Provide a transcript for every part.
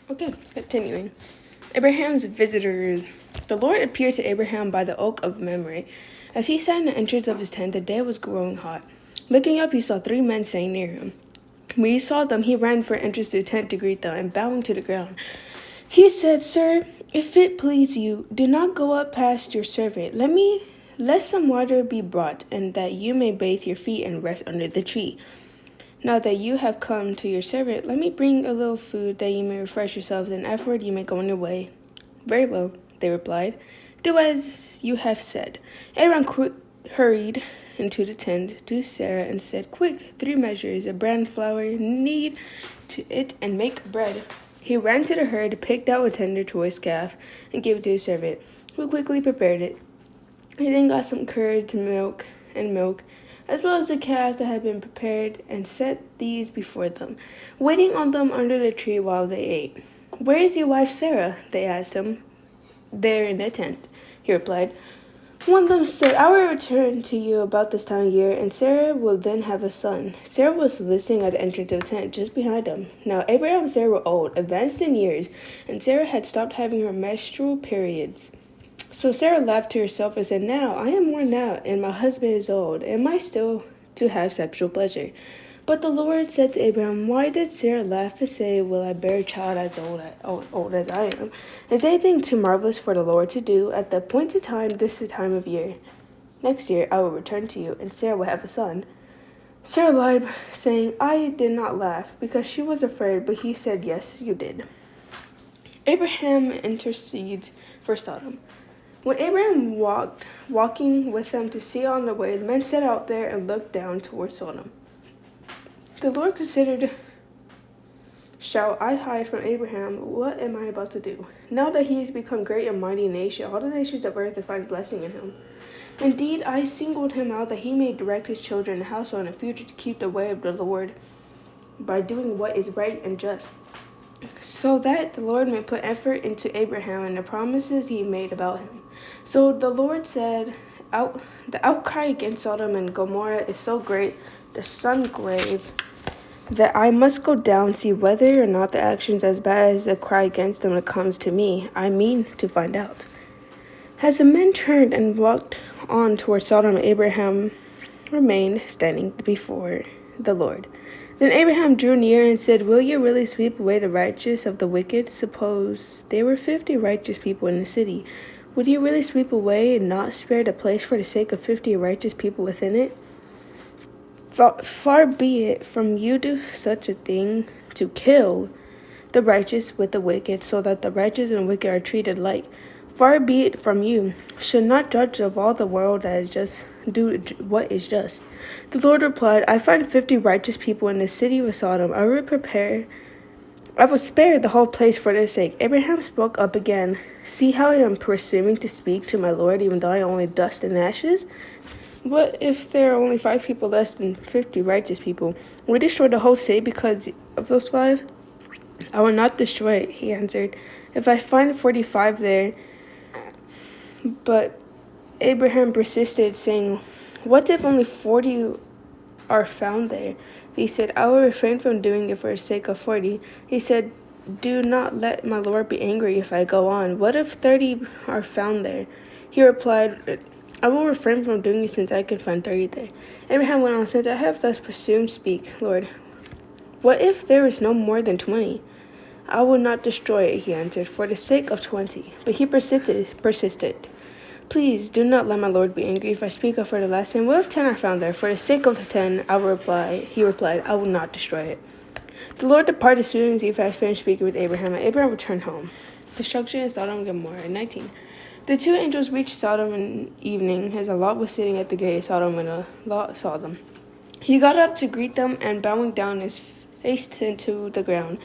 Okay, continuing. Abraham's visitors. The Lord appeared to Abraham by the oak of Mamre. As he sat in the entrance of his tent, the day was growing hot. Looking up, he saw 3 men standing near him. When he saw them, he ran for entrance to the tent to greet them, and bowing to the ground, he said, "Sir, if it please you, do not go up past your servant. Let some water be brought, and that you may bathe your feet and rest under the tree. Now that you have come to your servant, let me bring a little food that you may refresh yourselves, and afterward you may go on your way." "Very well," they replied. "Do as you have said." Abraham hurried into the tent to Sarah and said, "Quick, 3 measures of bran flour, knead to it, and make bread." He ran to the herd, picked out a tender choice calf, and gave it to his servant, who quickly prepared it. He then got some curd to milk, as well as the calf that had been prepared, and set these before them, waiting on them under the tree while they ate. "Where is your wife Sarah?" they asked him. "There in the tent," he replied. One of them said, "I will return to you about this time of year, and Sarah will then have a son." Sarah was listening at the entrance of the tent just behind him. Now Abraham and Sarah were old, advanced in years, and Sarah had stopped having her menstrual periods. So Sarah laughed to herself and said, "Now I am worn out, and my husband is old. Am I still to have sexual pleasure?" But the Lord said to Abraham, "Why did Sarah laugh and say, 'Will I bear a child as old as I am?' Is anything too marvelous for the Lord to do? At the appointed time, this is the time of year. Next year I will return to you, and Sarah will have a son." Sarah lied, saying, "I did not laugh," because she was afraid, but he said, "Yes, you did." Abraham intercedes for Sodom. When Abraham walking with them to see on the way, the men set out there and looked down toward Sodom. The Lord considered, "Shall I hide from Abraham? What am I about to do? Now that he has become great and mighty nation, all the nations of earth will find blessing in him. Indeed, I singled him out that he may direct his children and household in the future to keep the way of the Lord by doing what is right and just, so that the Lord may put effort into Abraham and the promises he made about him." So the Lord said, "The outcry against Sodom and Gomorrah is so great, the sun grave, that I must go down, see whether or not the action's as bad as the cry against them comes to me. I mean to find out." As the men turned and walked on toward Sodom, Abraham remained standing before the Lord. Then Abraham drew near and said, "Will you really sweep away the righteous of the wicked? Suppose there were 50 righteous people in the city. Would you really sweep away and not spare the place for the sake of 50 righteous people within it? Far be it from you to do such a thing, to kill the righteous with the wicked, so that the righteous and wicked are treated alike. Far be it from you. Should not judge of all the world that is just, do what is just." The Lord replied, "I find 50 righteous people in the city of Sodom. I will spare the whole place for their sake." Abraham spoke up again. "See how I am presuming to speak to my Lord, even though I am only dust and ashes? What if there are only 5 people less than 50 righteous people? Will we destroy the whole city because of those 5? "I will not destroy it," he answered, "if I find 45 there." But Abraham persisted, saying, "What if only 40 are found there?" He said, "I will refrain from doing it for the sake of 40. He said, "Do not let my Lord be angry if I go on. What if 30 are found there?" He replied, "I will refrain from doing it since I can find 30 there." Abraham went on, "Since I have thus presumed, speak, Lord. What if there is no more than 20? "I will not destroy it," he answered, "for the sake of 20. But he persisted. "Please do not let my Lord be angry if I speak up for the last time. What if 10 are found there? For the sake of the 10, he replied, "I will not destroy it." The Lord departed as soon as he had finished speaking with Abraham, and Abraham returned home. Destruction in Sodom and Gomorrah. 19. The 2 angels reached Sodom in the evening, as Lot was sitting at the gate of Sodom when Lot saw them. He got up to greet them, and bowing down his face into the ground,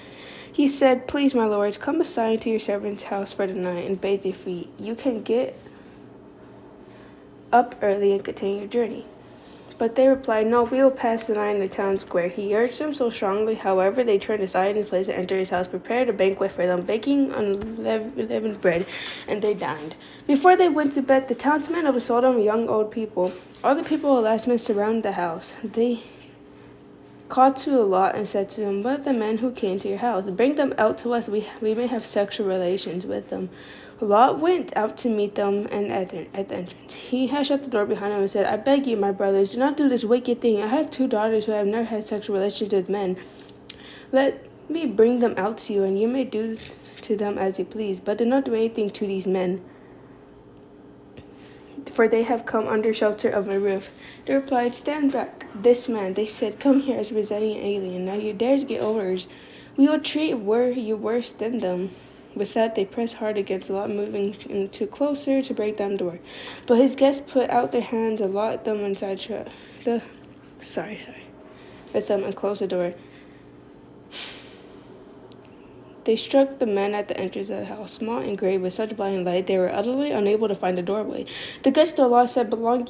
he said, "Please, my lords, come aside to your servant's house for the night and bathe your feet. You can get up early and continue your journey." But they replied, "No, we will pass the night in the town square." He urged them so strongly, however, they turned aside in his place and entered his house, prepared a banquet for them, baking unleavened bread, and they dined. Before they went to bed, the townsmen of Sodom, young old people, all the people of last minute surrounded the house. They called to Lot and said to him, "What of the men who came to your house? Bring them out to us. We may have sexual relations with them." Lot went out to meet them and at the entrance. He had shut the door behind him and said, "I beg you, my brothers, do not do this wicked thing. I have 2 daughters who have never had sexual relations with men. Let me bring them out to you, and you may do to them as you please, but do not do anything to these men, for they have come under shelter of my roof." They replied, "Stand back, this man." They said, "Come here as presenting an alien. Now you dare to get orders. We will treat you worse than them." With that, they pressed hard against Lot, moving too closer to break down the door. But his guests put out their hands and locked them inside with them and closed the door. They struck the men at the entrance of the house, small and great, with such blinding light they were utterly unable to find the doorway. The guest of Lot said, belongs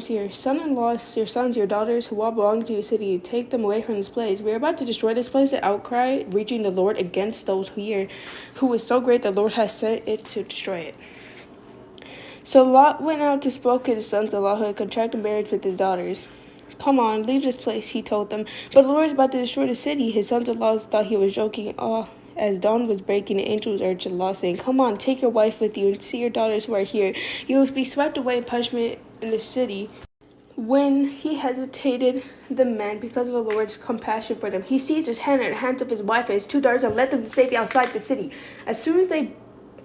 to your son-in-laws, your sons, your daughters, who all belong to your city. Take them away from this place. We are about to destroy this place." The outcry reaching the Lord against those who was so great the Lord has sent it to destroy it. So Lot went out to spoke to his sons-in-law who had contracted marriage with his daughters. "Come on, leave this place," he told them. But the Lord is about to destroy the city. His sons-in-law thought he was joking. As dawn was breaking, the angels urged Lot, saying, "Come on, take your wife with you and see your daughters who are here. You will be swept away in punishment in the city." When he hesitated, the man, because of the Lord's compassion for them, he seized his hand and the hands of his wife and his 2 daughters and led them to safety outside the city. As soon as they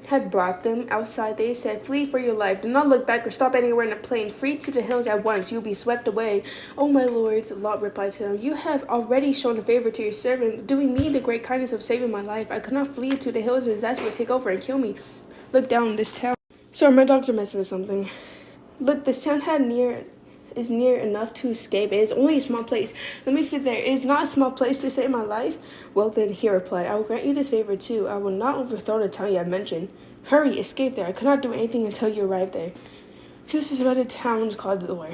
had brought them outside, they said, "Flee for your life. Do not look back or stop anywhere in the plain. Flee to the hills at once. You will be swept away." "Oh, my lords," Lot replied to them, "you have already shown a favor to your servant, doing me the great kindness of saving my life. I could not flee to the hills, or disaster would take over and kill me. Look down this town." Sorry, my dogs are messing with something. "Look, this town is near enough to escape. It is only a small place. Let me fit there. It is not a small place to save my life." "Well then," he replied, "I will grant you this favor too. I will not overthrow the town you have mentioned. Hurry, escape there. I cannot do anything until you arrive there." This is what the town is called Zor.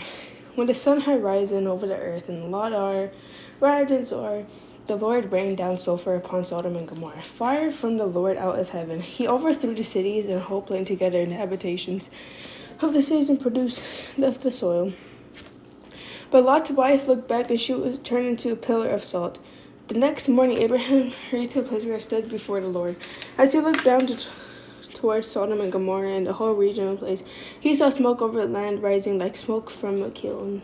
When the sun had risen over the earth and Lot arrived in Zor, the Lord rained down sulfur upon Sodom and Gomorrah, fire from the Lord out of heaven. He overthrew the cities and whole plain together, and the habitations of the cities and produce of the soil. But Lot's wife looked back, and she was turned into a pillar of salt. The next morning, Abraham hurried to the place where he stood before the Lord. As he looked down towards Sodom and Gomorrah and the whole region of the place, he saw smoke over the land rising like smoke from a kiln.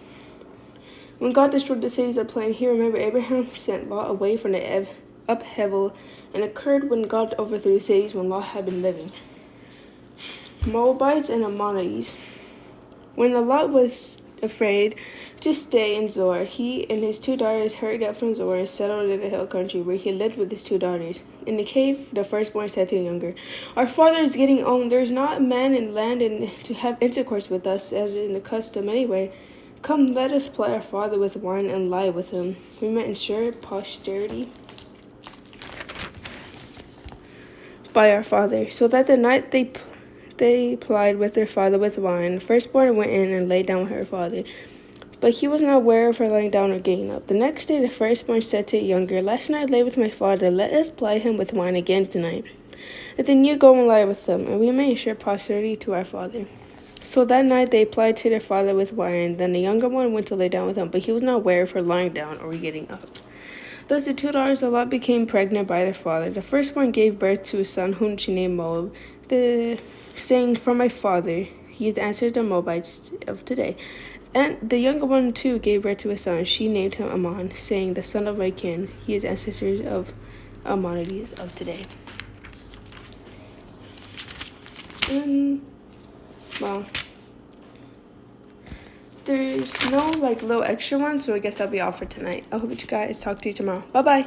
When God destroyed the cities of the plain, he remembered Abraham sent Lot away from the upheaval, and occurred when God overthrew the cities when Lot had been living. Moabites and Ammonites. When Lot was afraid to stay in Zor, he and his 2 daughters hurried out from Zor and settled in the hill country, where he lived with his 2 daughters. In the cave, the firstborn said to the younger, "Our father is getting old. There is not a man in land to have intercourse with us, as in the custom anyway. Come, let us ply our father with wine and lie with him. We may ensure posterity by our father." So that the night they plied with their father with wine, the firstborn went in and lay down with her father. But he was not aware of her lying down or getting up. The next day the firstborn said to the younger, "Last night I lay with my father. Let us ply him with wine again tonight. And then you go and lie with him, and we may ensure posterity to our father." So that night they plied to their father with wine. Then the younger one went to lay down with him, but he was not aware of her lying down or getting up. Thus the 2 daughters of Lot became pregnant by their father. The firstborn gave birth to a son, whom she named Moab, saying, "From my father." He is the ancestor of the Moabites of today. And the younger one too gave birth to a son. She named him Ammon, saying, "The son of my kin." He is ancestor of Ammonites of today. Well, there's no little extra one, so I guess that'll be all for tonight. I hope you guys talk to you tomorrow. Bye bye.